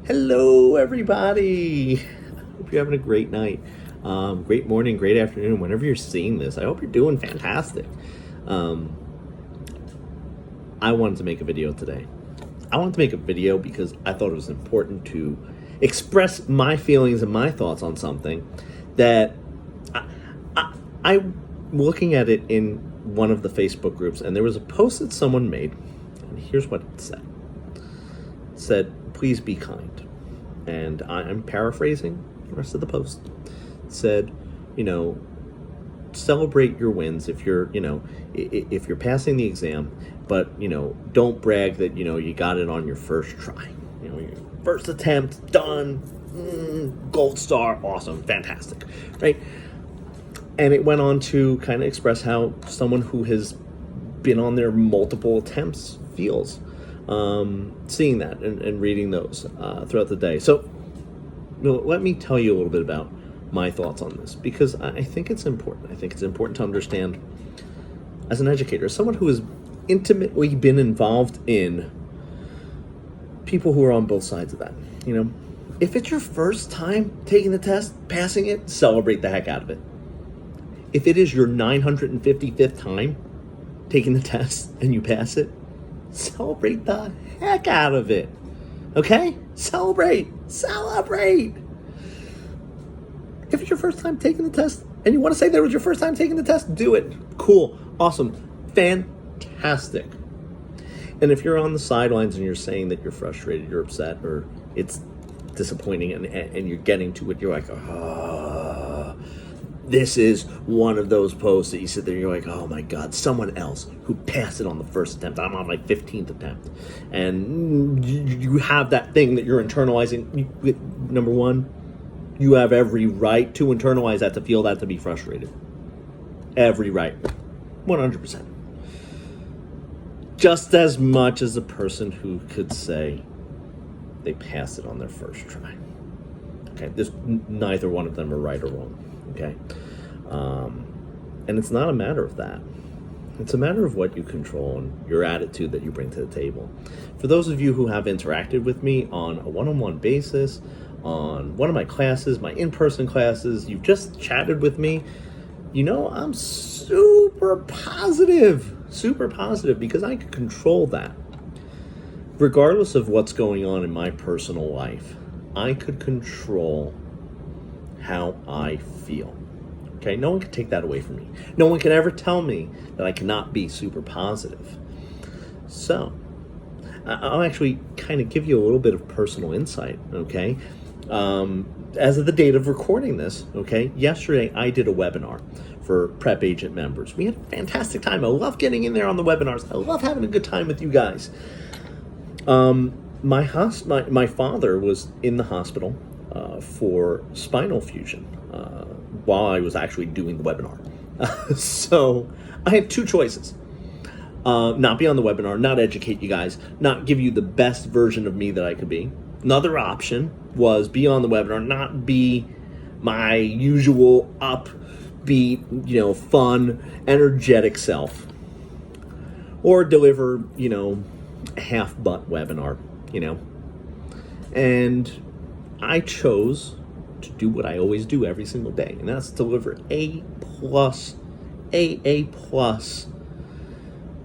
Hello, everybody. Hope you're having a great night, great morning, great afternoon, whenever you're seeing this. I hope you're doing fantastic. I wanted to make a video today. I wanted to make a video because I thought it was important to express my feelings and my thoughts on something that I'm looking at it in one of the Facebook groups, and there was a post that someone made, and here's what it said. It said, "Please be kind." And I'm paraphrasing the rest of the post. It said, celebrate your wins if you're, if you're passing the exam, but, don't brag that, you got it on your first try. Your first attempt, done, gold star, awesome, fantastic, right? And it went on to kind of express how someone who has been on there multiple attempts feels. Seeing that and reading those throughout the day. So let me tell you a little bit about my thoughts on this, because I think it's important. I think it's important to understand, as an educator, as someone who has intimately been involved in people who are on both sides of that. If it's your first time taking the test, passing it, celebrate the heck out of it. If it is your 955th time taking the test and you pass it, celebrate the heck out of it. Okay? Celebrate. If it's your first time taking the test and you want to say that it was your first time taking the test, do it. Cool. Awesome. Fantastic. And if you're on the sidelines and you're saying that you're frustrated, you're upset, or it's disappointing and you're getting to it, you're like, this is one of those posts that you sit there and you're like, oh my God, someone else who passed it on the first attempt. I'm on my 15th attempt. And you have that thing that you're internalizing. Number one, you have every right to internalize that, to feel that, to be frustrated. Every right. 100%. Just as much as a person who could say they passed it on their first try. Okay, neither one of them are right or wrong. Okay, and it's not a matter of that. It's a matter of what you control and your attitude that you bring to the table. For those of you who have interacted with me on a one-on-one basis, on one of my classes, my in-person classes, you've just chatted with me, I'm super positive because I can control that. Regardless of what's going on in my personal life, I could control how I feel. Okay, no one can take that away from me. No one can ever tell me that I cannot be super positive. So, I'll actually kind of give you a little bit of personal insight, okay? As of the date of recording this, okay, yesterday I did a webinar for Prep Agent members. We had a fantastic time. I love getting in there on the webinars. I love having a good time with you guys. My father was in the hospital for spinal fusion while I was actually doing the webinar. So I had two choices. Not be on the webinar, not educate you guys, not give you the best version of me that I could be. Another option was be on the webinar, not be my usual upbeat, fun, energetic self. Or deliver, a half-butt webinar, And I chose to do what I always do every single day, and that's deliver A+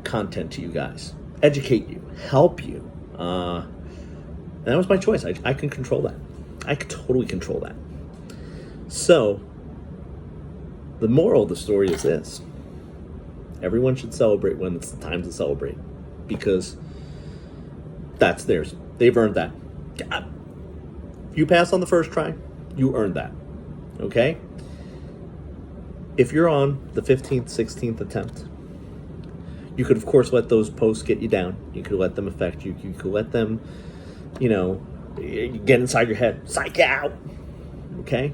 content to you guys, educate you, help you. And that was my choice. I can control that. I can totally control that. So, the moral of the story is this. Everyone should celebrate when it's the time to celebrate, because that's theirs. They've earned that. If you pass on the first try, you earned that. Okay? If you're on the 15th, 16th attempt, you could, of course, let those posts get you down. You could let them affect you. You could let them, get inside your head. Psych out. Okay?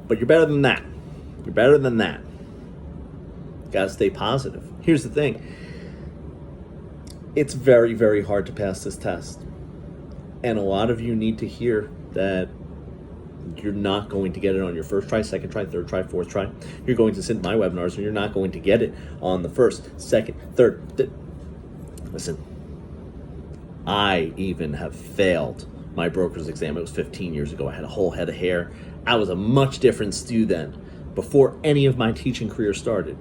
But you're better than that. You're better than that. You gotta stay positive. Here's the thing. It's very, very hard to pass this test. And a lot of you need to hear that you're not going to get it on your first try, second try, third try, fourth try. You're going to sit in my webinars and you're not going to get it on the first, second, third. Listen, I even have failed my broker's exam. It was 15 years ago. I had a whole head of hair. I was a much different Stu then, before any of my teaching career started.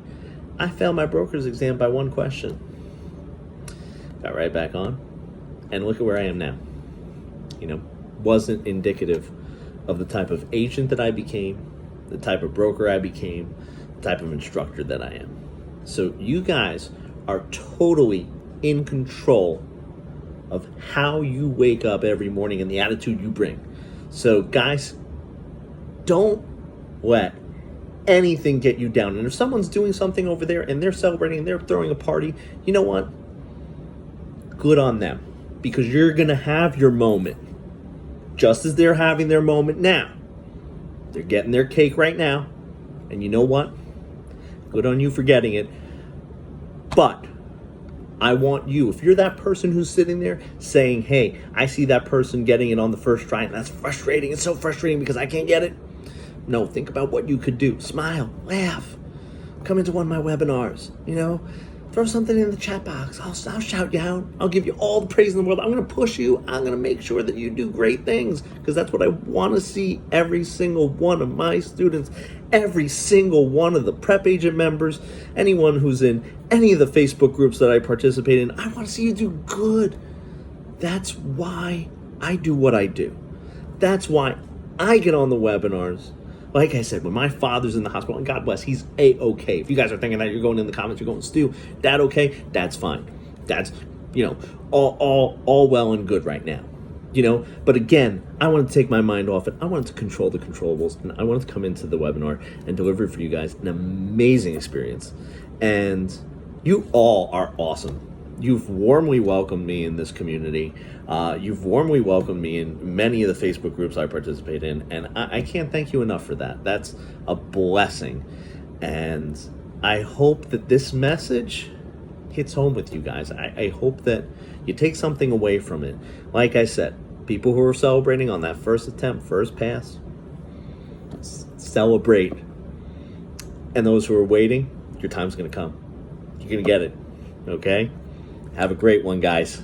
I failed my broker's exam by one question. Got right back on, and look at where I am now. Wasn't indicative of the type of agent that I became, the type of broker I became, the type of instructor that I am. So you guys are totally in control of how you wake up every morning and the attitude you bring. So guys, don't let anything get you down. And if someone's doing something over there and they're celebrating and they're throwing a party, you know what? Good on them, because you're going to have your moment just as they're having their moment now. They're getting their cake right now. And you know what? Good on you for getting it. But I want you, if you're that person who's sitting there saying, hey, I see that person getting it on the first try, and that's frustrating. It's so frustrating because I can't get it. No, think about what you could do. Smile, laugh, come into one of my webinars, throw something in the chat box. I'll shout you out. I'll give you all the praise in the world. I'm going to push you. I'm going to make sure that you do great things, because that's what I want to see every single one of my students, every single one of the Prep Agent members, anyone who's in any of the Facebook groups that I participate in. I want to see you do good. That's why I do what I do. That's why I get on the webinars. Like I said, when my father's in the hospital, and God bless, he's A-okay. If you guys are thinking that, you're going in the comments, you're going, Stu, Dad okay? That's fine. That's, all well and good right now. But again, I wanted to take my mind off it. I wanted to control the controllables, and I wanted to come into the webinar and deliver for you guys an amazing experience. And you all are awesome. You've warmly welcomed me in this community. You've warmly welcomed me in many of the Facebook groups I participate in, and I can't thank you enough for that. That's a blessing. And I hope that this message hits home with you guys. I hope that you take something away from it. Like I said, people who are celebrating on that first attempt, first pass, celebrate. And those who are waiting, your time's going to come. You're going to get it, okay? Have a great one, guys.